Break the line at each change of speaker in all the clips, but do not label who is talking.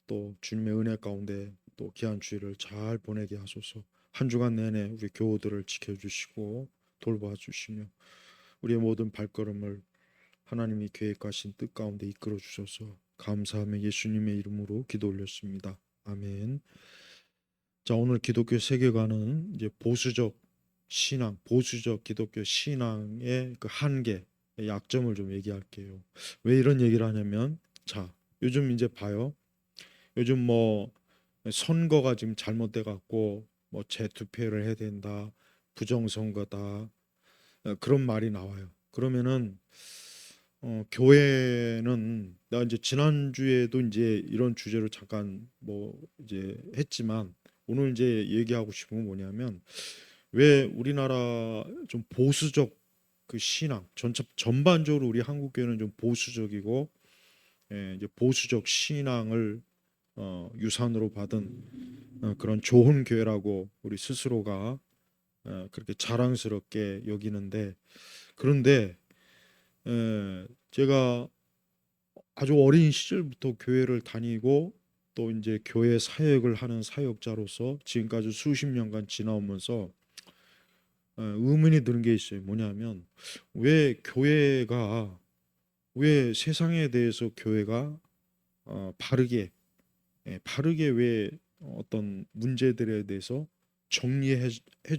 또 주님의 은혜 가운데 또 귀한 주일을 잘 보내게 하소서. 한 주간 내내 우리 교우들을 지켜주시고 돌봐 주시며 우리의 모든 발걸음을 하나님이 계획하신 뜻 가운데 이끌어 주셔서 감사하며 예수님의 이름으로 기도 올렸습니다. 아멘. 자, 오늘 기독교 세계관은 이제 보수적 신앙, 보수적 기독교 신앙의 그 한계, 약점을 좀 얘기할게요. 왜 이런 얘기를 하냐면, 자, 요즘 이제 봐요. 요즘 뭐 선거가 지금 잘못돼 갖고 뭐 재투표를 해야 된다, 부정선거다, 그런 말이 나와요. 그러면은 교회는 나 이제 지난주에도 이제 이런 주제로 잠깐 뭐 이제 했지만 오늘 이제 얘기하고 싶은 건 뭐냐면 왜 우리나라 좀 보수적 그 신앙 전반적으로 우리 한국 교회는 좀 보수적이고 이제 보수적 신앙을 유산으로 받은 그런 좋은 교회라고 우리 스스로가 그렇게 자랑스럽게 여기는데 그런데 제가 아주 어린 시절부터 교회를 다니고 또 이제 교회 사역을 하는 사역자로서 지금까지 수십 년간 지나오면서 의문이 드는 게 있어요. 뭐냐면 왜 교회가 왜 세상에 대해서 교회가 바르게 바르게 왜 어떤 문제들에 대해서 정리해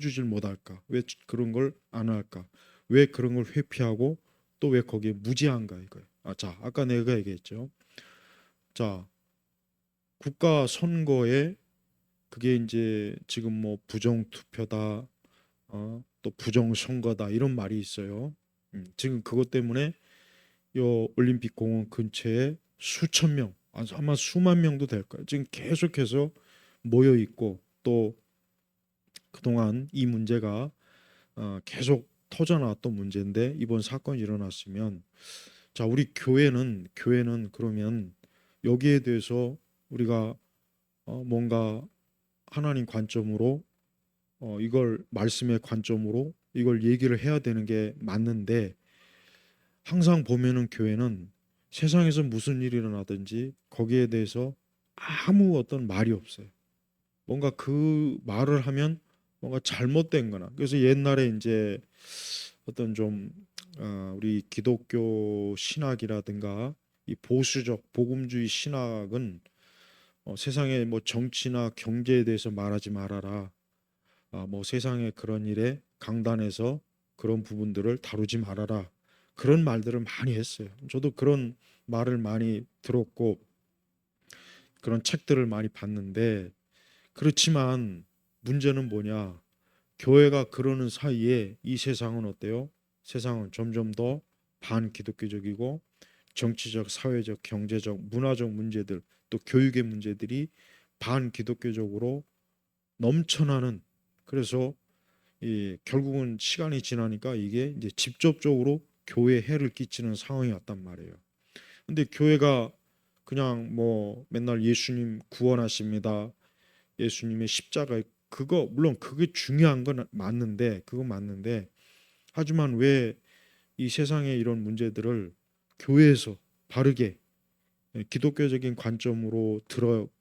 주질 못할까? 왜 그런 걸 안 할까? 왜 그런 걸 회피하고 또 왜 거기에 무지한가 이거예요. 자, 아까 내가 얘기했죠. 자, 국가 선거에 그게 이제 지금 뭐 부정 투표다, 또 부정 선거다 이런 말이 있어요. 지금 그것 때문에 요 올림픽 공원 근처에 수천 명, 아마 수만 명도 될 거예요. 지금 계속해서 모여 있고 또 그동안 이 문제가 계속 터져나왔던 문제인데 이번 사건이 일어났으면 자, 우리 교회는 그러면 여기에 대해서 우리가 뭔가 하나님 관점으로 이걸 말씀의 관점으로 이걸 얘기를 해야 되는 게 맞는데 항상 보면은 교회는 세상에서 무슨 일이 일어나든지 거기에 대해서 아무 어떤 말이 없어요. 뭔가 그 말을 하면 뭔가 잘못된 거나 그래서 옛날에 이제 어떤 좀 우리 기독교 신학이라든가 이 보수적 복음주의 신학은 세상의 뭐 정치나 경제에 대해서 말하지 말아라. 뭐 세상의 그런 일에 강단에서 그런 부분들을 다루지 말아라. 그런 말들을 많이 했어요. 저도 그런 말을 많이 들었고 그런 책들을 많이 봤는데 그렇지만 문제는 뭐냐? 교회가 그러는 사이에 이 세상은 어때요? 세상은 점점 더 반기독교적이고 정치적, 사회적, 경제적, 문화적 문제들 또 교육의 문제들이 반기독교적으로 넘쳐나는 그래서 이 결국은 시간이 지나니까 이게 이제 직접적으로 교회에 해를 끼치는 상황이 왔단 말이에요. 근데 교회가 그냥 뭐 맨날 예수님 구원하십니다. 예수님의 십자가 그거 물론 그게 중요한 건 맞는데 그거 맞는데 하지만 왜 이 세상의 이런 문제들을 교회에서 바르게 기독교적인 관점으로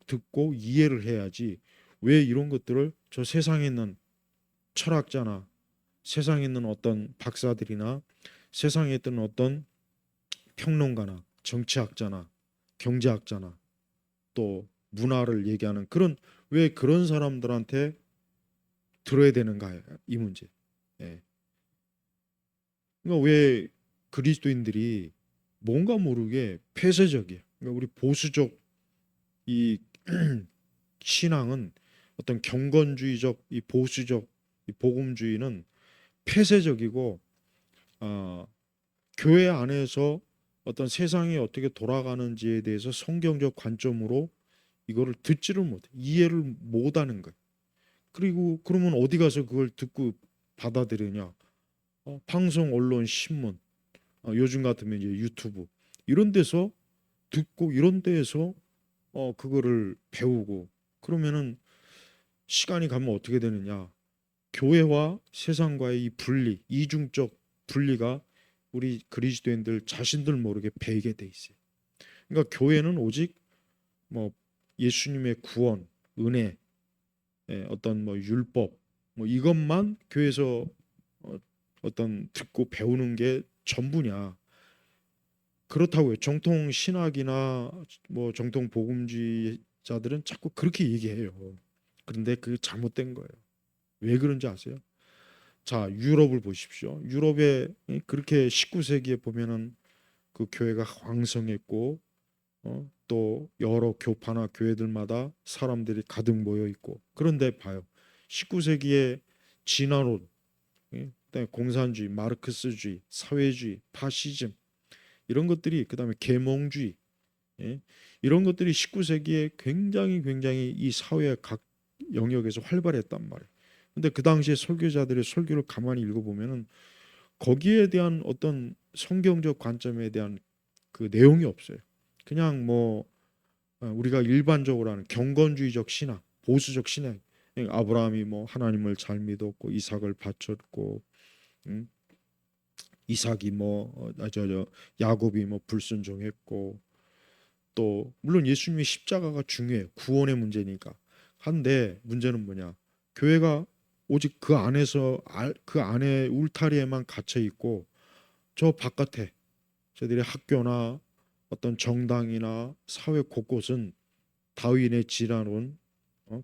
듣고 이해를 해야지 왜 이런 것들을 저 세상에 있는 철학자나 세상에 있는 어떤 박사들이나 세상에 있던 어떤 평론가나 정치학자나 경제학자나 또 문화를 얘기하는 그런 왜 그런 사람들한테 들어야 되는가 이 문제. 예. 그러니까 왜 그리스도인들이 뭔가 모르게 폐쇄적이에요. 그러니까 우리 보수적 이 신앙은 어떤 경건주의적 이 보수적 이 복음주의는 폐쇄적이고 어, 교회 안에서 어떤 세상이 어떻게 돌아가는지에 대해서 성경적 관점으로 이거를 듣지를 못해 이해를 못하는 거예요. 그리고 그러면 어디 가서 그걸 듣고 받아들이냐? 방송, 언론, 신문, 요즘 같으면 이제 유튜브 이런 데서 듣고 이런 데에서 그거를 배우고 그러면은 시간이 가면 어떻게 되느냐? 교회와 세상과의 이 분리, 이중적 분리가 우리 그리스도인들 자신들 모르게 배이게 돼 있어요. 그러니까 교회는 오직 뭐 예수님의 구원, 은혜, 어떤 뭐 율법, 뭐 이것만 교회에서 어떤 듣고 배우는 게 전부냐? 그렇다고요. 정통 신학이나 뭐 정통 복음주의자들은 자꾸 그렇게 얘기해요. 그런데 그게 잘못된 거예요. 왜 그런지 아세요? 자, 유럽을 보십시오. 유럽에 그렇게 19세기에 보면은 그 교회가 왕성했고, 또 여러 교파나 교회들마다 사람들이 가득 모여 있고. 그런데 봐요. 19세기에 진화론, 그다음에 공산주의, 마르크스주의, 사회주의, 파시즘 이런 것들이, 그다음에 계몽주의, 예? 이런 것들이 19세기에 굉장히 이 사회의 각 영역에서 활발했단 말이에요. 근데 그 당시에 설교자들의 설교를 가만히 읽어보면은 거기에 대한 어떤 성경적 관점에 대한 그 내용이 없어요. 그냥 뭐 우리가 일반적으로 하는 경건주의적 신앙, 보수적 신앙. 아브라함이 뭐 하나님을 잘 믿었고 이삭을 바쳤고, 음? 이삭이 저 야곱이 뭐 불순종했고, 또 물론 예수님의 십자가가 중요해요. 구원의 문제니까. 한데 문제는 뭐냐? 교회가 오직 그 안에서 그 안에 울타리에만 갇혀 있고 저 바깥에 저들의 학교나 어떤 정당이나 사회 곳곳은 다윈의 진화론,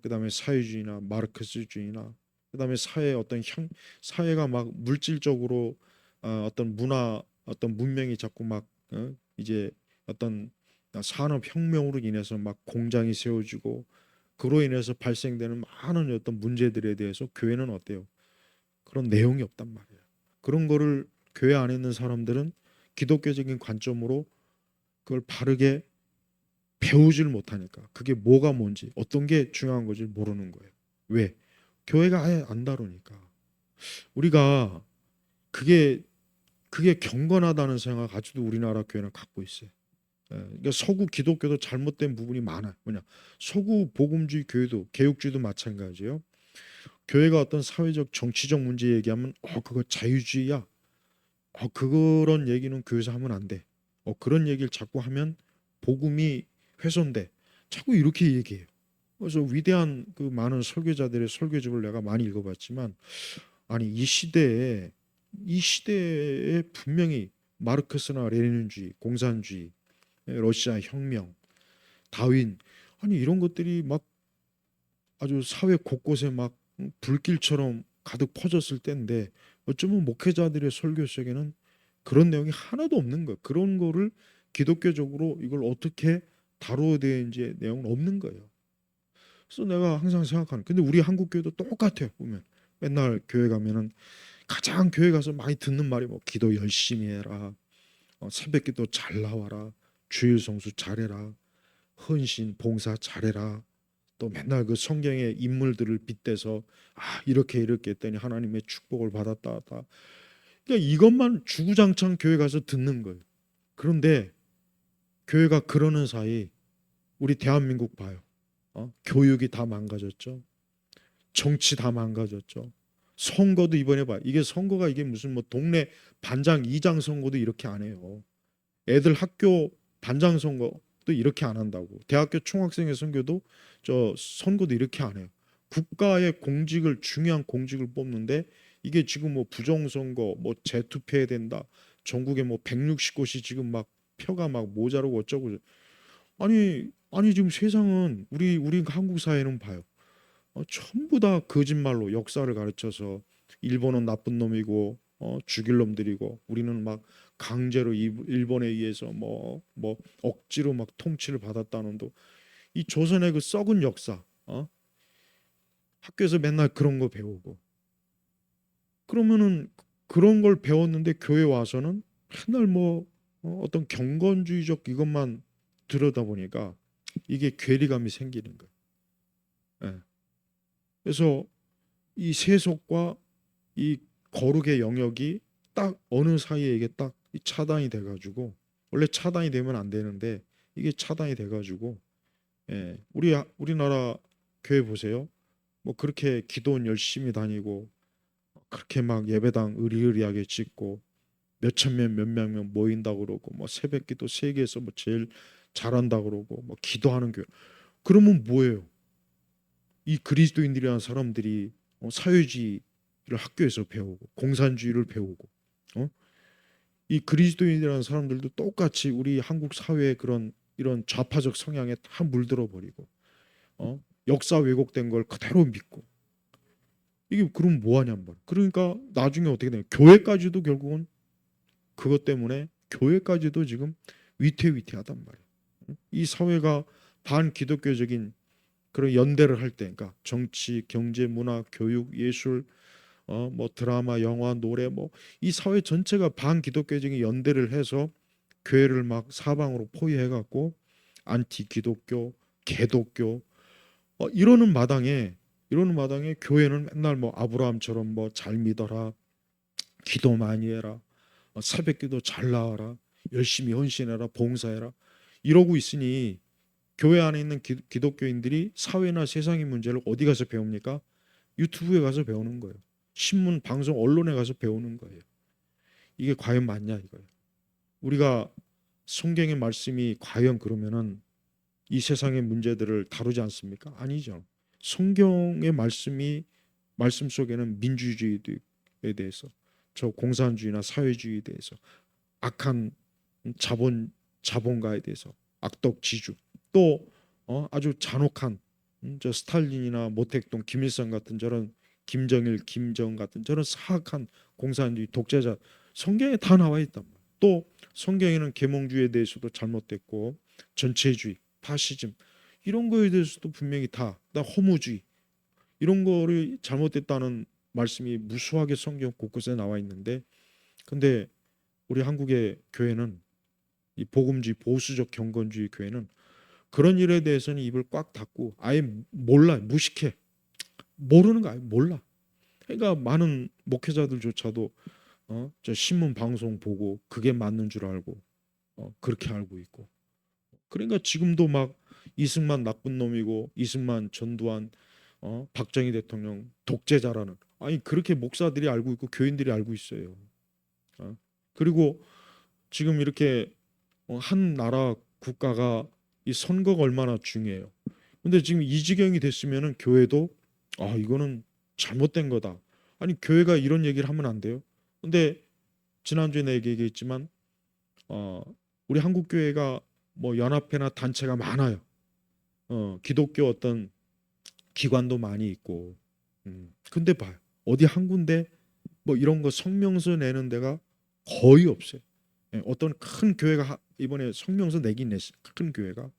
그다음에 사회주의나 마르크스주의나, 그다음에 사회 어떤 사회가 막 물질적으로 어떤 문화, 어떤 문명이 자꾸 막 이제 어떤 산업 혁명으로 인해서 막 공장이 세워지고 그로 인해서 발생되는 많은 어떤 문제들에 대해서 교회는 어때요? 그런 내용이 없단 말이에요. 그런 거를 교회 안에 있는 사람들은 기독교적인 관점으로 그걸 바르게 배우질 못하니까, 그게 뭐가 뭔지 어떤 게 중요한 건지 모르는 거예요. 왜? 교회가 아예 안 다루니까. 우리가 그게 경건하다는 생각 아직도 우리나라 교회는 갖고 있어요. 그러니까 서구 기독교도 잘못된 부분이 많아요. 뭐냐? 서구 복음주의 교회도 개혁주의도 마찬가지예요. 교회가 어떤 사회적 정치적 문제 얘기하면 그거 자유주의야. 그런 얘기는 교회에서 하면 안 돼. 그런 얘기를 자꾸 하면 복음이 훼손돼. 자꾸 이렇게 얘기해요. 그래서 위대한 그 많은 설교자들의 설교집을 내가 많이 읽어봤지만, 아니 이 시대에 분명히 마르크스나 레닌주의, 공산주의, 러시아 혁명, 다윈, 아니 이런 것들이 막 아주 사회 곳곳에 막 불길처럼 가득 퍼졌을 때인데, 어쩌면 목회자들의 설교 속에는 그런 내용이 하나도 없는 거예요. 그런 거를 기독교적으로 이걸 어떻게 다루어야 되는지 내용은 없는 거예요. 그래서 내가 항상 생각하는, 근데 우리 한국 교회도 똑같아요. 보면 맨날 교회 가면은 가장 교회 가서 많이 듣는 말이 뭐 기도 열심히 해라, 새벽기도 잘 나와라, 주일 성수 잘해라, 헌신 봉사 잘해라. 또 맨날 그 성경의 인물들을 빗대서 이렇게 했더니 하나님의 축복을 받았다. 그러니까 이것만 주구장창 교회 가서 듣는 거예요. 그런데 교회가 그러는 사이 우리 대한민국 봐요. 교육이 다 망가졌죠. 정치 다 망가졌죠. 선거도 이번에 봐요. 이게 선거가 이게 무슨 뭐 동네 반장 이장 선거도 이렇게 안 해요. 애들 학교 반장 선거도 이렇게 안 한다고. 대학교 총학생회 선거도 저 선거도 이렇게 안 해요. 국가의 공직을 중요한 공직을 뽑는데 이게 지금 뭐 부정선거, 뭐 재투표해야 된다. 전국에 뭐 160곳이 지금 막 표가 막 모자라고 어쩌고. 아니 지금 세상은 우리 한국 사회는 봐요. 전부 다 거짓말로 역사를 가르쳐서 일본은 나쁜 놈이고 죽일 놈들이고, 우리는 막 강제로 일본에 의해서 뭐 억지로 막 통치를 받았다는 도, 이 조선의 그 썩은 역사, 학교에서 맨날 그런 거 배우고, 그러면은 그런 걸 배웠는데 교회 와서는 맨날 뭐 어떤 경건주의적 이것만 들여다 보니까 이게 괴리감이 생기는 거예요. 예. 그래서 이 세속과 이 거룩의 영역이 딱 어느 사이에 이게 딱 차단이 돼가지고, 원래 차단이 되면 안 되는데 이게 차단이 돼가지고, 우리나라 교회 보세요. 뭐 그렇게 기도원 열심히 다니고 그렇게 막 예배당 의리의리하게 짓고 몇천 명 몇백 명 모인다 그러고 뭐 새벽기도 세계에서 뭐 제일 잘한다 그러고 뭐 기도하는 교회, 그러면 뭐예요? 이 그리스도인들이라는 사람들이 사회주의를 학교에서 배우고 공산주의를 배우고 어? 이 그리스도인이라는 사람들도 똑같이 우리 한국 사회의 그런 이런 좌파적 성향에 다 물들어 버리고 역사 왜곡된 걸 그대로 믿고 이게 그럼 뭐 하냔 말이야. 그러니까 나중에 어떻게 되냐? 교회까지도 결국은 그것 때문에 교회까지도 지금 위태위태하단 말이야. 이 사회가 반기독교적인 그런 연대를 할 때, 그러니까 정치, 경제, 문화, 교육, 예술, 뭐 드라마, 영화, 노래, 뭐 이 사회 전체가 반기독교적인 연대를 해서 교회를 막 사방으로 포위해 갖고 안티 기독교, 개독교 이러는 마당에 교회는 맨날 뭐 아브라함처럼 뭐 잘 믿어라, 기도 많이 해라, 새벽기도 잘 나와라, 열심히 헌신해라, 봉사해라 이러고 있으니 교회 안에 있는 기독교인들이 사회나 세상의 문제를 어디 가서 배웁니까? 유튜브에 가서 배우는 거예요. 신문, 방송, 언론에 가서 배우는 거예요. 이게 과연 맞냐 이거예요. 우리가 성경의 말씀이 과연 그러면은 이 세상의 문제들을 다루지 않습니까? 아니죠. 성경의 말씀 속에는 민주주의에 대해서, 저 공산주의나 사회주의에 대해서, 악한 자본가에 대해서, 악덕지주, 또 아주 잔혹한 저 스탈린이나 모택동, 김일성 같은 저런 김정일, 김정 같은 저런 사악한 공산주의 독재자 성경에 다 나와 있단 말이에요. 또 성경에는 계몽주의에 대해서도 잘못됐고 전체주의, 파시즘 이런 거에 대해서도 분명히 다 허무주의 이런 거를 잘못됐다는 말씀이 무수하게 성경 곳곳에 나와 있는데 근데 우리 한국의 교회는 이 복음주의 보수적 경건주의 교회는 그런 일에 대해서는 입을 꽉 닫고 아예 몰라 무식해 모르는 거 아예 몰라. 그러니까 많은 목회자들조차도 저 신문 방송 보고 그게 맞는 줄 알고 그렇게 알고 있고 그러니까 지금도 막 이승만 나쁜 놈이고 이승만 전두환 박정희 대통령 독재자라는 아니 그렇게 목사들이 알고 있고 교인들이 알고 있어요. 그리고 지금 이렇게 한 나라 국가가 이 선거가 얼마나 중요해요. 근데 지금 이 지경이 됐으면은 교회도 이거는 잘못된 거다. 아니 교회가 이런 얘기를 하면 안 돼요. 근데 지난주에 내가 얘기했지만 어, 우리 한국 교회가 뭐 연합회나 단체가 많아요. 기독교 어떤 기관도 많이 있고. 근데 봐요. 어디 한 군데 뭐 이런 거 성명서 내는 데가 거의 없어요. 예, 어떤 큰 교회가 이번에 성명서 내긴 냈어요. 큰 교회가.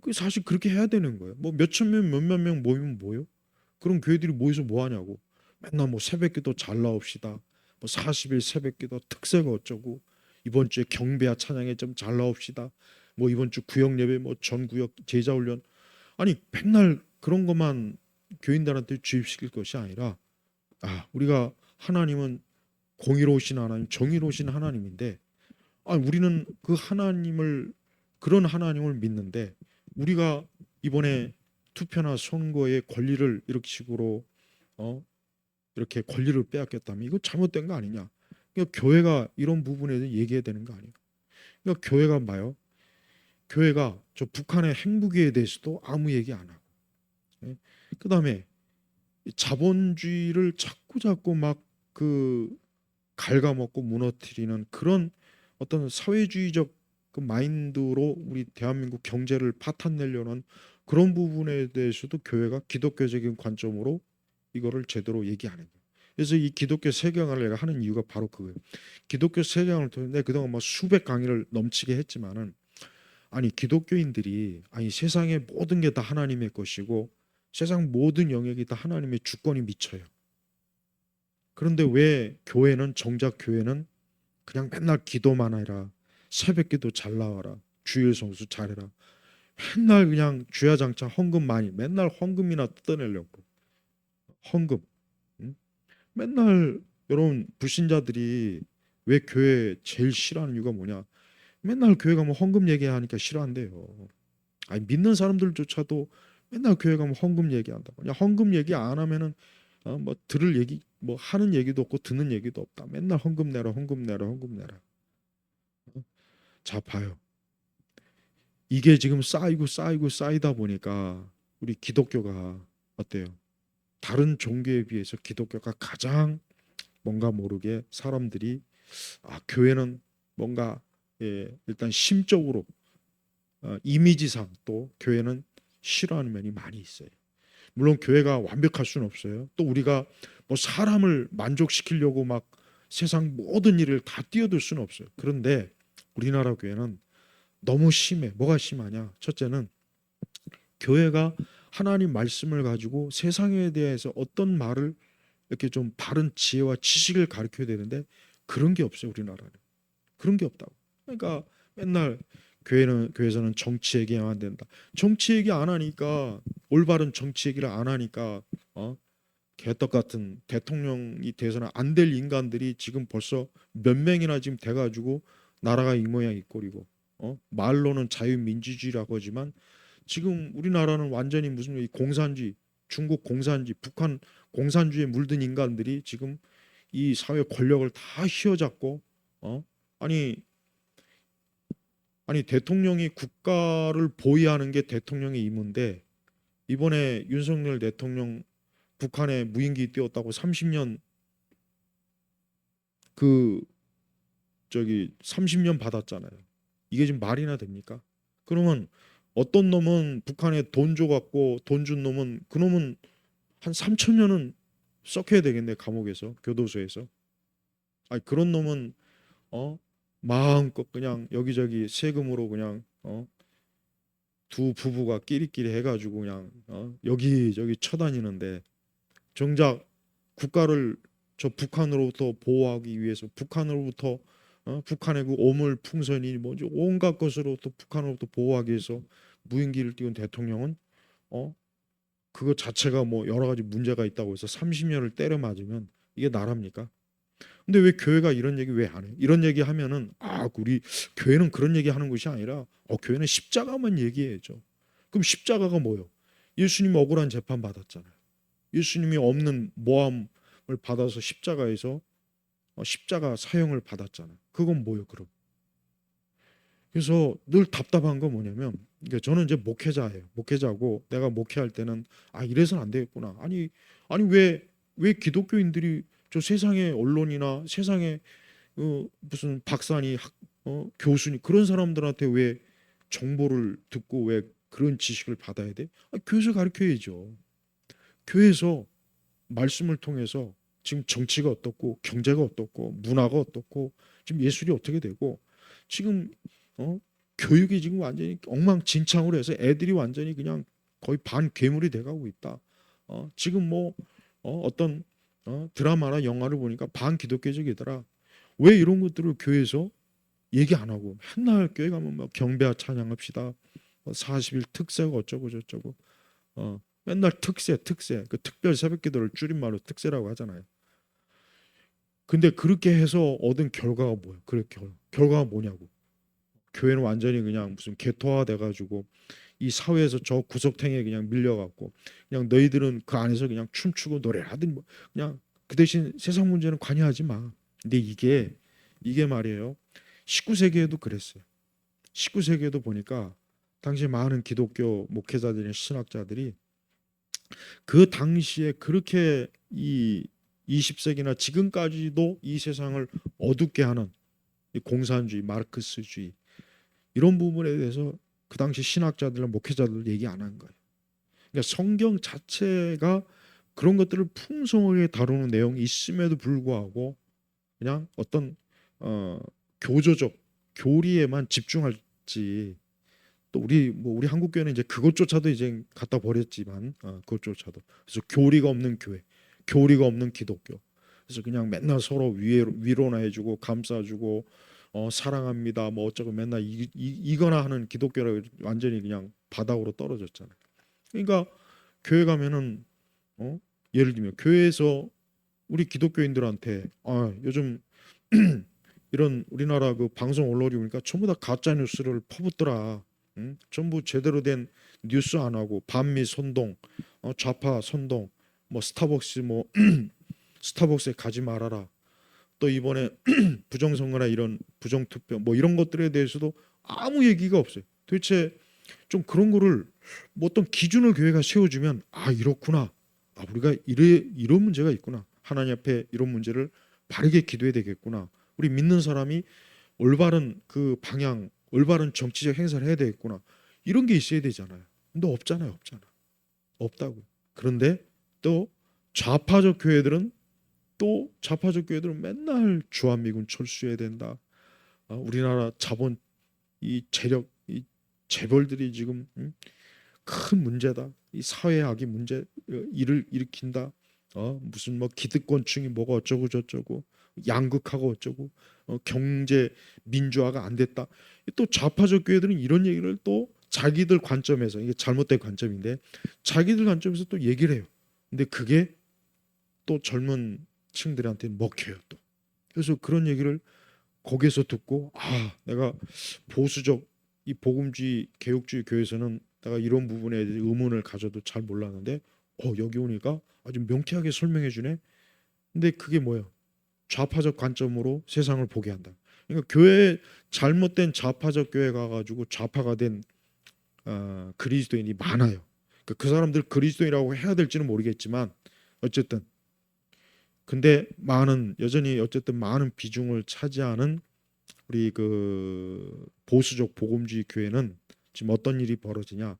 그 사실 그렇게 해야 되는 거예요. 뭐 몇천 명, 몇만 명 모이면 뭐요? 그런 교회들이 모여서 뭐 하냐고. 맨날 뭐 새벽기도 잘 나옵시다. 뭐 40일 새벽기도 특세가 어쩌고. 이번 주에 경배와 찬양에 좀 잘 나옵시다. 뭐 이번 주 구역 예배 뭐 전 구역 제자 훈련. 아니 맨날 그런 것만 교인들한테 주입시킬 것이 아니라 우리가 하나님은 공의로우신 하나님, 정의로우신 하나님인데 우리는 그 하나님을 그런 하나님을 믿는데 우리가 이번에 투표나 선거의 권리를 이렇게 식으로 어 이렇게 권리를 빼앗겼다면 이거 잘못된 거 아니냐? 그러니까 교회가 이런 부분에 대해 얘기해야 되는 거 아니에요? 그러니까 교회가 봐요. 교회가 저 북한의 핵무기에 대해서도 아무 얘기 안 하고, 예? 그다음에 자본주의를 자꾸 막 그 갉아먹고 무너뜨리는 그런 어떤 사회주의적 그 마인드로 우리 대한민국 경제를 파탄내려는 그런 부분에 대해서도 교회가 기독교적인 관점으로 이거를 제대로 얘기 안 해요. 그래서 이 기독교 세경을 내가 하는 이유가 바로 그거예요. 기독교 세경을 통해 내가 그동안 뭐 수백 강의를 넘치게 했지만은 아니 기독교인들이 아니 세상의 모든 게 다 하나님의 것이고 세상 모든 영역이 다 하나님의 주권이 미쳐요. 그런데 왜 교회는 정작 교회는 그냥 맨날 기도만 해라. 새벽기도 잘 나와라. 주일 성수 잘해라. 맨날 그냥 주야장창 헌금 많이 맨날 헌금이나 뜯어내려고 헌금. 응? 맨날 여러분 불신자들이 왜 교회 제일 싫어하는 이유가 뭐냐? 맨날 교회 가면 헌금 얘기하니까 싫어한대요. 아니 믿는 사람들조차도 맨날 교회 가면 헌금 얘기한다. 그냥 헌금 얘기 안 하면은 뭐 들을 얘기 뭐 하는 얘기도 없고 듣는 얘기도 없다. 맨날 헌금 내라, 헌금 내라, 헌금 내라. 자 봐요. 이게 지금 쌓이고 쌓이다 보니까 우리 기독교가 어때요? 다른 종교에 비해서 기독교가 가장 뭔가 모르게 사람들이 교회는 뭔가 일단 심적으로 이미지상 또 교회는 싫어하는 면이 많이 있어요. 물론 교회가 완벽할 수는 없어요. 또 우리가 뭐 사람을 만족시키려고 막 세상 모든 일을 다 뛰어들 수는 없어요. 그런데 우리나라 교회는 너무 심해. 뭐가 심하냐? 첫째는 교회가 하나님 말씀을 가지고 세상에 대해서 어떤 말을 이렇게 좀 바른 지혜와 지식을 가르쳐야 되는데 그런 게 없어요. 우리나라는. 그런 게 없다고. 그러니까 맨날 교회에서는 정치 얘기만 된다. 정치 얘기 안 하니까 올바른 정치 얘기를 안 하니까 개떡 같은 대통령이 돼서는 안 될 인간들이 지금 벌써 몇 명이나 지금 돼가지고 나라가 이 모양 이 꼴이고 말로는 자유민주주의라고 하지만 지금 우리나라는 완전히 무슨 이 공산주의, 중국 공산주의, 북한 공산주의에 물든 인간들이 지금 이 사회 권력을 다 휘어잡고 어 아니 아니 대통령이 국가를 보위하는 게 대통령의 임무인데 이번에 윤석열 대통령 북한에 무인기 띄웠다고 30년 그 30년 받았잖아요. 이게 지금 말이나 됩니까? 그러면 어떤 놈은 북한에 돈 줘갖고 돈 준 놈은 그 놈은 한 3천 년은 썩혀야 되겠네 감옥에서 교도소에서. 아니 그런 놈은 어 마음껏 그냥 여기저기 세금으로 그냥 두 부부가 끼리끼리 해가지고 그냥 여기저기 쳐다니는데 정작 국가를 저 북한으로부터 보호하기 위해서 북한으로부터 북한의 그 오물풍선이 뭐지 온갖 것으로부터 북한으로부터 보호하기 위해서 무인기를 띄운 대통령은 어 그거 자체가 뭐 여러 가지 문제가 있다고 해서 30년을 때려 맞으면 이게 나랍니까? 근데 왜 교회가 이런 얘기 왜 안 해? 이런 얘기 하면은 우리 교회는 그런 얘기 하는 것이 아니라 교회는 십자가만 얘기해야죠. 그럼 십자가가 뭐요? 예수님 억울한 재판 받았잖아요. 예수님이 없는 모함을 받아서 십자가에서 십자가 사형을 받았잖아요. 그건 뭐요, 그럼? 그래서 늘 답답한 건 뭐냐면 그러니까 저는 이제 목회자예요. 목회자고 내가 목회할 때는 이래서는 안 되겠구나. 아니 왜 기독교인들이 저 세상의 언론이나 세상의 무슨 박사니 교수니 그런 사람들한테 왜 정보를 듣고 왜 그런 지식을 받아야 돼? 교회에서 가르쳐야죠. 교회에서 말씀을 통해서 지금 정치가 어떻고 경제가 어떻고 문화가 어떻고 지금 예술이 어떻게 되고 지금 교육이 지금 완전히 엉망진창으로 해서 애들이 완전히 그냥 거의 반괴물이 돼가고 있다. 지금 뭐 어떤 드라마나 영화를 보니까 반기독교적이더라. 왜 이런 것들을 교회에서 얘기 안 하고 맨날 교회 가면 막 경배와 찬양합시다. 40일 특세가 어쩌고 저쩌고 맨날 특세 그 특별 새벽기도를 줄임말로 특세라고 하잖아요. 근데 그렇게 해서 얻은 결과가 뭐예요? 그래 결과가 뭐냐고. 교회는 완전히 그냥 무슨 개토화 돼가지고 이 사회에서 저 구석탱이에 그냥 밀려갖고 그냥 너희들은 그 안에서 그냥 춤추고 노래하든 뭐 그냥 그 대신 세상 문제는 관여하지 마. 근데 이게 말이에요. 19세기에도 그랬어요. 19세기에도 보니까 당시 많은 기독교 목회자들이나 신학자들이 그 당시에 그렇게 이 20세기나 지금까지도 이 세상을 어둡게 하는 이 공산주의, 마르크스주의 이런 부분에 대해서 그 당시 신학자들이나 목회자들 얘기 안 한 거예요. 그러니까 성경 자체가 그런 것들을 풍성하게 다루는 내용이 있음에도 불구하고 그냥 어떤 교조적 교리에만 집중할지 또 우리 한국 교회는 이제 그것조차도 이제 갖다 버렸지만 그것조차도 그래서 교리가 없는 교회, 교리가 없는 기독교. 그래서 그냥 맨날 서로 위로나 해주고 감싸주고 사랑합니다 뭐 어쩌고 맨날 이거나 하는 기독교라 완전히 그냥 바닥으로 떨어졌잖아요. 그러니까 교회 가면은 예를 들면 교회에서 우리 기독교인들한테 요즘 이런 우리나라 그 방송 언론이 보니까 전부 다 가짜 뉴스를 퍼붓더라. 응? 전부 제대로 된 뉴스 안 하고 반미 선동, 좌파 선동, 뭐 스타벅스 뭐 스타벅스에 가지 말아라. 또 이번에 부정선거나 이런 부정투표 뭐 이런 것들에 대해서도 아무 얘기가 없어요. 도대체 좀 그런 거를 뭐 어떤 기준을 교회가 세워주면 아 이렇구나. 아 우리가 이런 문제가 있구나. 하나님 앞에 이런 문제를 바르게 기도해야 되겠구나. 우리 믿는 사람이 올바른 그 방향, 올바른 정치적 행사를 해야 되겠구나. 이런 게 있어야 되잖아요. 근데 없잖아요, 없잖아. 없다고. 그런데 또 좌파적 교회들은 맨날 주한미군 철수해야 된다. 우리나라 자본 이 재력 이 재벌들이 지금 큰 문제다. 이 사회학이 문제 일을 일으킨다. 무슨 뭐 기득권층이 뭐가 어쩌고 저쩌고 양극화가 어쩌고 경제 민주화가 안 됐다. 또 좌파적 교회들은 이런 얘기를 또 자기들 관점에서 이게 잘못된 관점인데 자기들 관점에서 또 얘기를 해요. 근데 그게 또 젊은 층들한테 먹혀요 또. 그래서 그런 얘기를 거기에서 듣고 내가 보수적 이 복음주의 개혁주의 교회에서는 내가 이런 부분에 대해 의문을 가져도 잘 몰랐는데 여기 오니까 아주 명쾌하게 설명해 주네. 근데 그게 뭐예요? 좌파적 관점으로 세상을 보게 한다. 그러니까 교회 잘못된 좌파적 교회 가가지고 좌파가 된 그리스도인이 많아요. 그러니까 그 사람들 그리스도인이라고 해야 될지는 모르겠지만 어쨌든 근데 여전히 어쨌든 많은 비중을 차지하는 우리 그 보수적 복음주의 교회는 지금 어떤 일이 벌어지냐?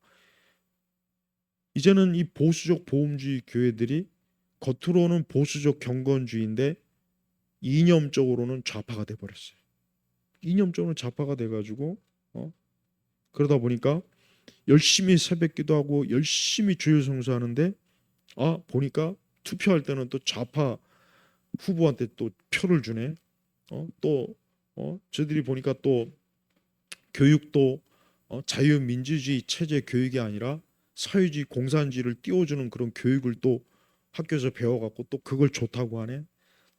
이제는 이 보수적 복음주의 교회들이 겉으로는 보수적 경건주의인데 이념적으로는 좌파가 돼 버렸어요. 이념적으로 좌파가 돼 가지고 그러다 보니까 열심히 새벽기도 하고 열심히 주일 성수하는데 보니까 투표할 때는 또 좌파 후보한테 또 표를 주네. 또 저들이 보니까 또 교육도 자유민주주의 체제 교육이 아니라 사회주의 공산주의를 띄워주는 그런 교육을 또 학교에서 배워갖고 또 그걸 좋다고 하네.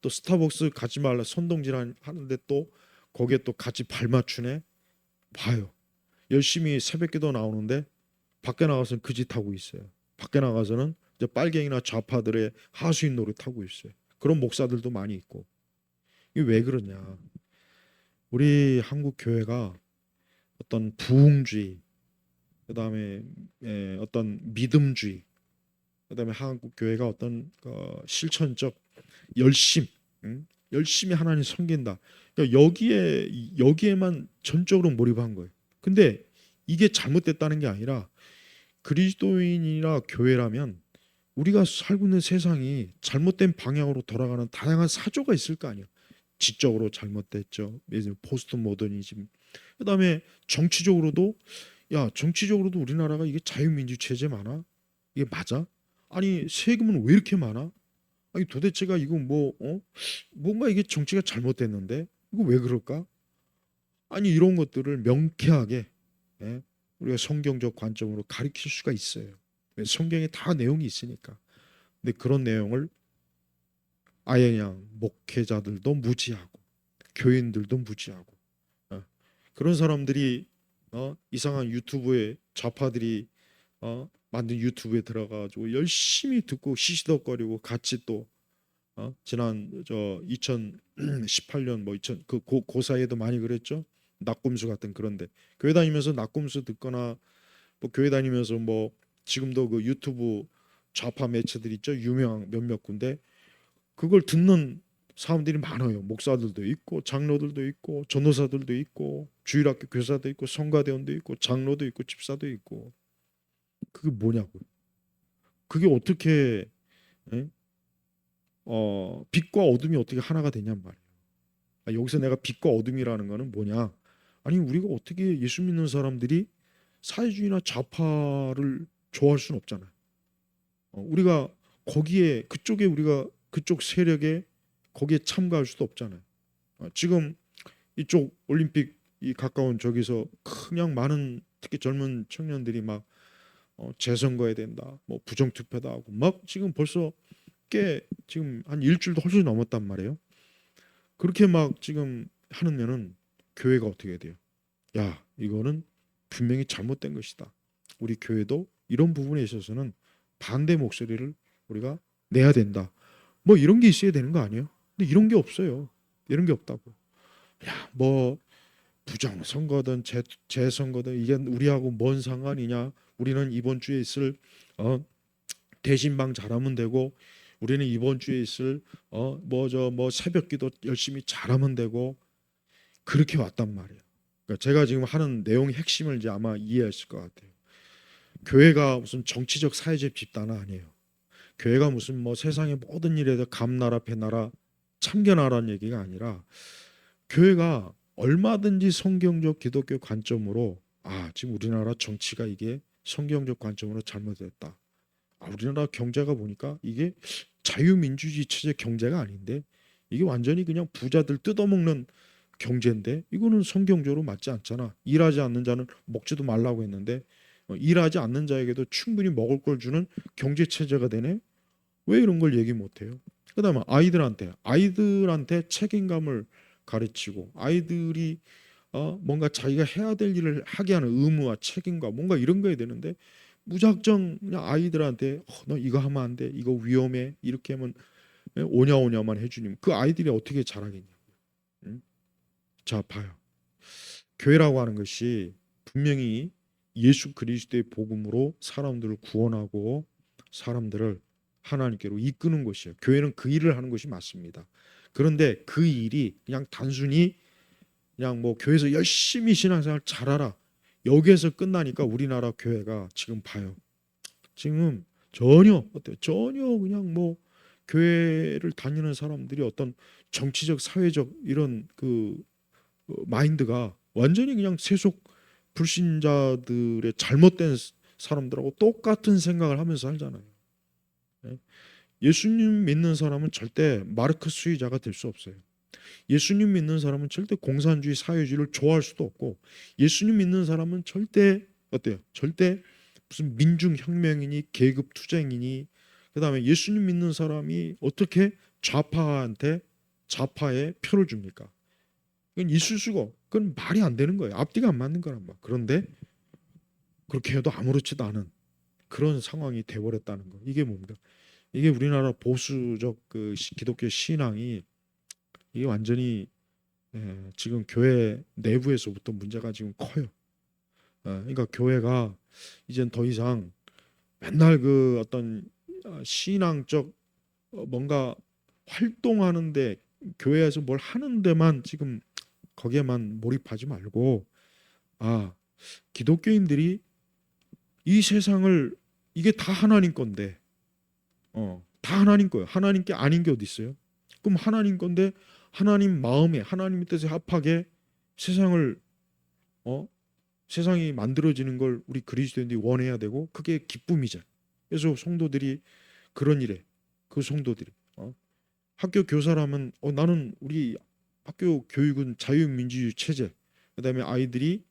또 스타벅스 가지 말라 선동질 하는데 또 거기에 또 같이 발맞추네. 봐요. 열심히 새벽기도 나오는데 밖에 나가서는 그 짓 하고 있어요. 밖에 나가서는 이제 빨갱이나 좌파들의 하수인 노릇하고 있어요. 그런 목사들도 많이 있고. 이게 왜 그러냐? 우리 한국 교회가 어떤 부흥주의, 그다음에 어떤 믿음주의, 그다음에 한국 교회가 어떤 실천적 열심, 열심히 하나님 섬긴다. 그러니까 여기에만 전적으로 몰입한 거예요. 근데 이게 잘못됐다는 게 아니라 그리스도인이나 교회라면 우리가 살고 있는 세상이 잘못된 방향으로 돌아가는 다양한 사조가 있을 거 아니에요. 지적으로 잘못됐죠. 포스트 모더니즘. 그다음에 정치적으로도 우리나라가 이게 자유민주 체제 맞아? 이게 맞아? 아니 세금은 왜 이렇게 많아? 아니 도대체가 이거 뭔가 이게 정치가 잘못됐는데 이거 왜 그럴까? 아니 이런 것들을 명쾌하게 예? 우리가 성경적 관점으로 가리킬 수가 있어요. 성경에 다 내용이 있으니까. 근데 그런 내용을 아예 그냥 목회자들도 무지하고 교인들도 무지하고 그런 사람들이 이상한 유튜브에 좌파들이 만든 유튜브에 들어가가지고 열심히 듣고 시시덕거리고 같이 또 지난 저 2018년 뭐 2000 그 사이에도 많이 그랬죠. 낙곰수 같은 그런데 교회 다니면서 낙곰수 듣거나 뭐 교회 다니면서 뭐 지금도 그 유튜브 좌파 매체들 있죠. 유명한 몇몇 군데 그걸 듣는 사람들이 많아요. 목사들도 있고 장로들도 있고 전도사들도 있고 주일학교 교사도 있고 성가대원도 있고 장로도 있고 집사도 있고 그게 뭐냐고. 그게 어떻게 예? 빛과 어둠이 어떻게 하나가 되냔 말이에요. 여기서 내가 빛과 어둠이라는 거는 뭐냐? 아니 우리가 어떻게 예수 믿는 사람들이 사회주의나 좌파를 좋아할 수는 없잖아요. 우리가 거기에 그쪽에 우리가 그쪽 세력에 거기에 참가할 수도 없잖아요. 지금 이쪽 올림픽 이 가까운 저기서 그냥 많은 특히 젊은 청년들이 막 재선거해야 된다, 뭐 부정투표다 하고 막 지금 벌써 꽤 지금 한 일주일도 훨씬 넘었단 말이에요. 그렇게 막 지금 하면은 교회가 어떻게 돼요? 야, 이거는 분명히 잘못된 것이다. 우리 교회도 이런 부분에 있어서는 반대 목소리를 우리가 내야 된다. 뭐 이런 게 있어야 되는 거 아니에요? 근데 이런 게 없어요. 이런 게 없다고. 야, 뭐 부정선거든 재선거든 이게 우리하고 뭔 상관이냐? 우리는 이번 주에 있을 대신방 잘하면 되고, 우리는 이번 주에 있을 뭐 새벽기도 열심히 잘하면 되고, 그렇게 왔단 말이에요. 그러니까 제가 지금 하는 내용의 핵심을 이제 아마 이해하실 것 같아요. 교회가 무슨 정치적 사회적 집단은 아니에요. 교회가 무슨 뭐 세상의 모든 일에도 감나라 배나라 참견하라는 얘기가 아니라, 교회가 얼마든지 성경적 기독교 관점으로 지금 우리나라 정치가 이게 성경적 관점으로 잘못됐다. 우리나라 경제가 보니까 이게 자유민주주의 체제 경제가 아닌데, 이게 완전히 그냥 부자들 뜯어먹는 경제인데, 이거는 성경적으로 맞지 않잖아. 일하지 않는 자는 먹지도 말라고 했는데 일하지 않는 자에게도 충분히 먹을 걸 주는 경제 체제가 되네. 왜 이런 걸 얘기 못해요? 그다음에 아이들한테 책임감을 가르치고, 아이들이 뭔가 자기가 해야 될 일을 하게 하는 의무와 책임과 뭔가 이런 거야 되는데, 무작정 그냥 아이들한테 너 이거 하면 안 돼, 이거 위험해, 이렇게 하면 오냐오냐만 해주니 그 아이들이 어떻게 자라겠냐. 응? 자, 봐요. 교회라고 하는 것이 분명히 예수 그리스도의 복음으로 사람들을 구원하고 사람들을 하나님께로 이끄는 것이에요. 교회는 그 일을 하는 것이 맞습니다. 그런데 그 일이 그냥 단순히 그냥 뭐 교회에서 열심히 신앙생활 잘하라, 여기에서 끝나니까 우리나라 교회가 지금 봐요. 지금 전혀 어때요? 전혀 그냥 뭐 교회를 다니는 사람들이 어떤 정치적 사회적 이런 그 마인드가 완전히 그냥 세속 불신자들의 잘못된 사람들하고 똑같은 생각을 하면서 살잖아요. 예? 예수님 믿는 사람은 절대 마르크스주의자가 될 수 없어요. 예수님 믿는 사람은 절대 공산주의 사회주의를 좋아할 수도 없고, 예수님 믿는 사람은 절대 어때요? 절대 무슨 민중혁명이니 계급 투쟁이니, 그다음에 예수님 믿는 사람이 어떻게 좌파한테 좌파의 표를 줍니까? 그건 있을 수가 그건 말이 안 되는 거예요. 앞뒤가 안 맞는 거란 말. 그런데 그렇게 해도 아무렇지도 않은 그런 상황이 돼버렸다는 거. 이게 뭡니까? 이게 우리나라 보수적 그 기독교 신앙이 이게 완전히 지금 교회 내부에서부터 문제가 지금 커요. 그러니까 교회가 이젠 더 이상 맨날 그 어떤 신앙적 뭔가 활동하는데, 교회에서 뭘 하는 데만 지금 거기에만 몰입하지 말고, 아 기독교인들이 이 세상을, 이게 다 하나님 건데 다 하나님 거예요. 하나님 게 아닌 게 어디 있어요? 그럼 하나님 건데 하나님 마음에 하나님 뜻에 합하게 세상을 어 세상이 만들어지는 걸 우리 그리스도인들이 원해야 되고, 그게 기쁨이죠. 그래서 성도들이 그런 일에, 그 성도들이 학교 교사라면 나는 우리 학교 교육은 자유민주주의 체제, 그다음에 아이들이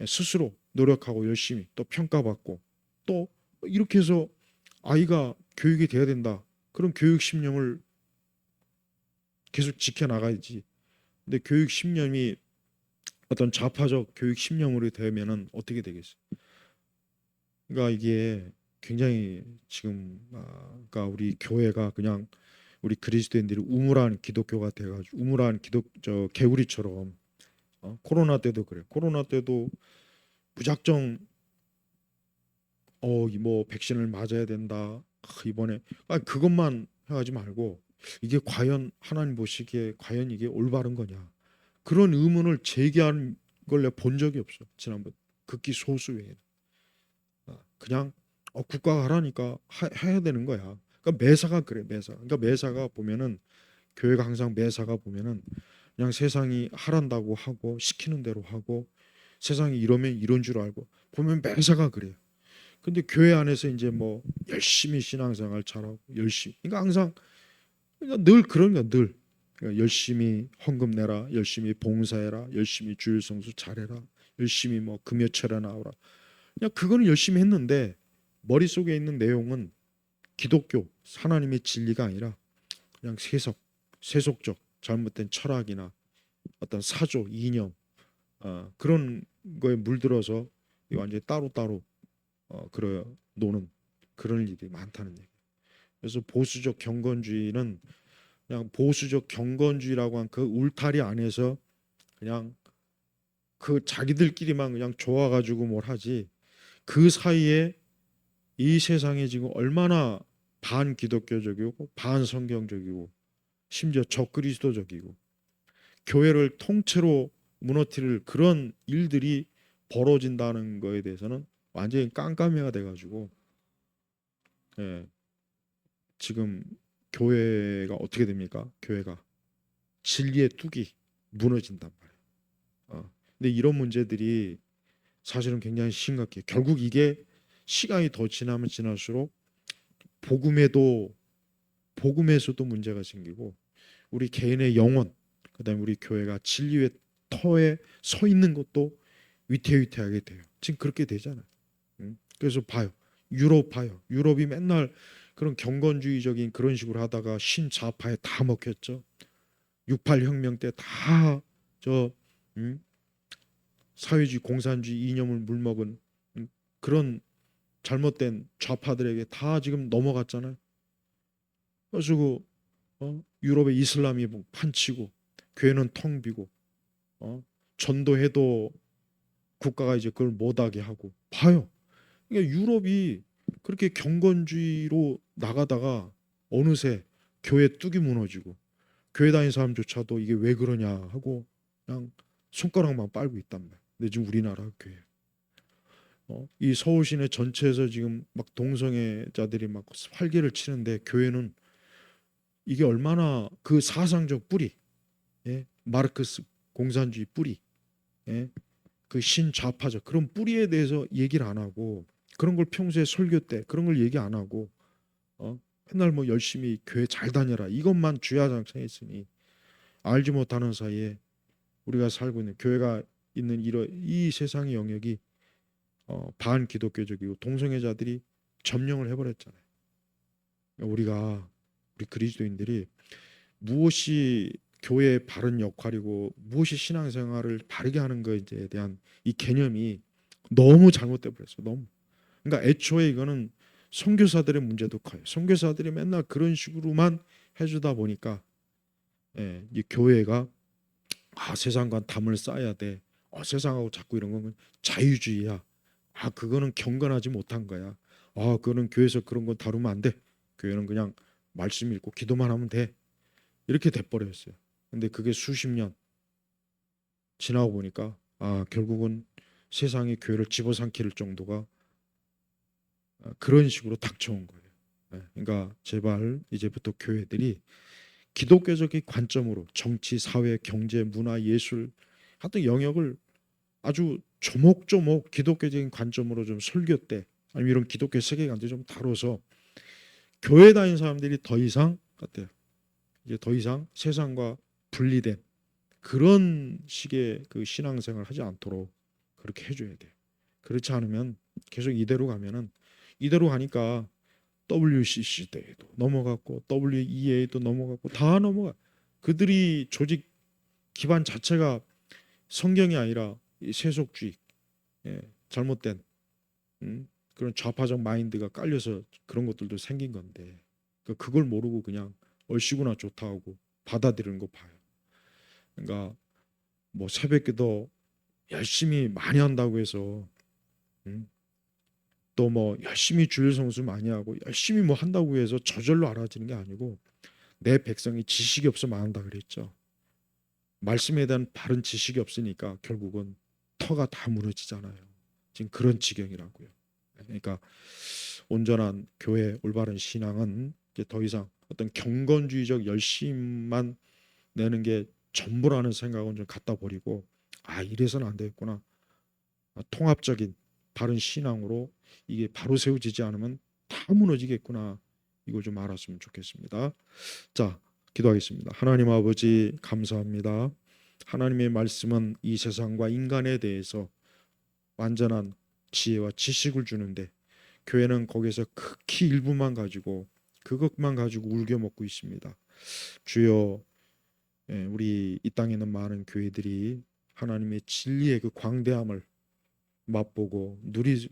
스스로 노력하고 열심히 또 평가받고 또 이렇게 해서 아이가 교육이 돼야 된다. 그럼 교육 신념을 계속 지켜나가야지. 근데 교육 신념이 어떤 좌파적 교육 신념으로 되면은 어떻게 되겠어요? 그러니까 이게 굉장히 지금 그러니까 우리 교회가 그냥 우리 그리스도인들이 우물한 기독교가 돼가지고 우물한 기독 저 개구리처럼, 코로나 때도 그래. 코로나 때도 무작정 이뭐 백신을 맞아야 된다. 이번에 그것만 하지 말고, 이게 과연 하나님 보시기에 과연 이게 올바른 거냐? 그런 의문을 제기하는 걸 내가 본 적이 없어. 지난번 극히 소수 외에는. 그냥 국가가 하라니까 해야 되는 거야. 그러니까 매사가 그래, 매사. 그러니까 매사가 보면은, 교회가 항상 매사가 보면은 그냥 세상이 하란다고 하고 시키는 대로 하고, 세상이 이러면 이런 줄 알고 보면 매사가 그래요. 근데 교회 안에서 이제 뭐 열심히 신앙생활 잘하고 열심히, 그러니까 항상 그러니까 늘 그런 거야, 늘. 그러니까 열심히 헌금 내라, 열심히 봉사해라, 열심히 주일 성수 잘해라, 열심히 뭐 금요철에 나오라. 그냥 그거는 열심히 했는데 머릿속에 있는 내용은 기독교 하나님의 진리가 아니라 그냥 세속적 잘못된 철학이나 어떤 사조 이념, 그런 거에 물들어서 완전히 따로따로 그래 노는 그런 일이 많다는 얘기. 그래서 보수적 경건주의는 그냥 보수적 경건주의라고 한 그 울타리 안에서 그냥 그 자기들끼리만 그냥 좋아가지고 뭘 하지, 그 사이에 이 세상에 지금 얼마나 반기독교적이고 반성경적이고 심지어 적그리스도적이고 교회를 통째로 무너뜨릴 그런 일들이 벌어진다는 거에 대해서는 완전히 깜깜이가 돼가지고, 예, 지금 교회가 어떻게 됩니까? 교회가 진리의 뚝이 무너진단 말이에요. 근데 이런 문제들이 사실은 굉장히 심각해요. 결국 이게 시간이 더 지나면 지날수록 복음에도 복음에서도 문제가 생기고 우리 개인의 영혼, 그다음에 우리 교회가 진리의 터에 서 있는 것도 위태위태하게 돼요. 지금 그렇게 되잖아요. 그래서 봐요. 유럽 봐요. 유럽이 맨날 그런 경건주의적인 그런 식으로 하다가 신좌파에 다 먹혔죠. 68 혁명 때 다 저 사회주의 공산주의 이념을 물먹은 그런 잘못된 좌파들에게 다 지금 넘어갔잖아요. 그래서 유럽의 이슬람이 뭐 판치고 교회는 텅 비고, 어? 전도해도 국가가 이제 그걸 못하게 하고 봐요. 그러니까 유럽이 그렇게 경건주의로 나가다가 어느새 교회 뚝이 무너지고 교회 다니는 사람조차도 이게 왜 그러냐 하고 그냥 손가락만 빨고 있단 말이에요. 근데 지금 우리나라 교회, 이 서울 시내 전체에서 지금 막 동성애자들이 막 활개를 치는데 교회는 이게 얼마나 그 사상적 뿌리, 예? 마르크스 공산주의 뿌리, 예? 그 신좌파적 그런 뿌리에 대해서 얘기를 안 하고 그런 걸 평소에 설교 때 그런 걸 얘기 안 하고, 맨날 뭐 열심히 교회 잘 다녀라 이것만 주야장창했으니 알지 못하는 사이에 우리가 살고 있는 교회가 있는 이 세상의 영역이 반기독교적이고 동성애자들이 점령을 해버렸잖아요. 그러니까 우리 그리스도인들이 무엇이 교회의 바른 역할이고 무엇이 신앙생활을 바르게 하는 것에 대한 이 개념이 너무 잘못돼 버렸어요. 너무. 그러니까 애초에 이거는 선교사들의 문제도 커요. 선교사들이 맨날 그런 식으로만 해주다 보니까, 이 교회가 세상과 담을 쌓아야 돼. 세상하고 자꾸 이런 건 자유주의야. 그거는 경건하지 못한 거야. 그거는 교회에서 그런 건 다루면 안 돼. 교회는 그냥 말씀 읽고 기도만 하면 돼. 이렇게 돼버렸어요. 근데 그게 수십 년 지나고 보니까 결국은 세상이 교회를 집어삼킬 정도가 그런 식으로 닥쳐온 거예요. 그러니까 제발 이제부터 교회들이 기독교적인 관점으로 정치, 사회, 경제, 문화, 예술 하여튼 영역을 아주 조목조목 기독교적인 관점으로 좀 설교 때 아니면 이런 기독교 세계관들 좀 다뤄서 교회 다니는 사람들이 더 이상 같아요. 이제 더 이상 세상과 분리된 그런 식의 그 신앙생활을 하지 않도록 그렇게 해줘야 돼요. 그렇지 않으면 계속 이대로 가면은 이대로 가니까 WCC 때에도 넘어갔고 WEA도 넘어갔고 다 넘어가. 그들이 조직 기반 자체가 성경이 아니라 이 세속주의, 잘못된 그런 좌파적 마인드가 깔려서 그런 것들도 생긴 건데 그걸 모르고 그냥 얼씨구나 좋다 하고 받아들이는 거 봐요. 그러니까 뭐 새벽기도 열심히 많이 한다고 해서 또 뭐 열심히 주일 성수 많이 하고 열심히 뭐 한다고 해서 저절로 알아지는 게 아니고 내 백성이 지식이 없어 망한다 그랬죠. 말씀에 대한 바른 지식이 없으니까 결국은 터가 다 무너지잖아요. 지금 그런 지경이라고요. 그러니까 온전한 교회 올바른 신앙은 이제 더 이상 어떤 경건주의적 열심만 내는 게 전부라는 생각은 좀 갖다 버리고 이래서는 안 되겠구나. 통합적인 바른 신앙으로 이게 바로 세워지지 않으면 다 무너지겠구나. 이걸 좀 알았으면 좋겠습니다. 자, 기도하겠습니다. 하나님 아버지 감사합니다. 하나님의 말씀은 이 세상과 인간에 대해서 완전한 지혜와 지식을 주는데 교회는 거기서 극히 일부만 가지고 그것만 가지고 울겨 먹고 있습니다. 주여, 우리 이 땅에 있는 많은 교회들이 하나님의 진리의 그 광대함을 맛보고 누리는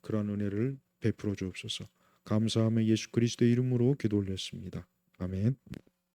그런 은혜를 베풀어 주옵소서. 감사하며 예수 그리스도의 이름으로 기도 올렸습니다. 아멘.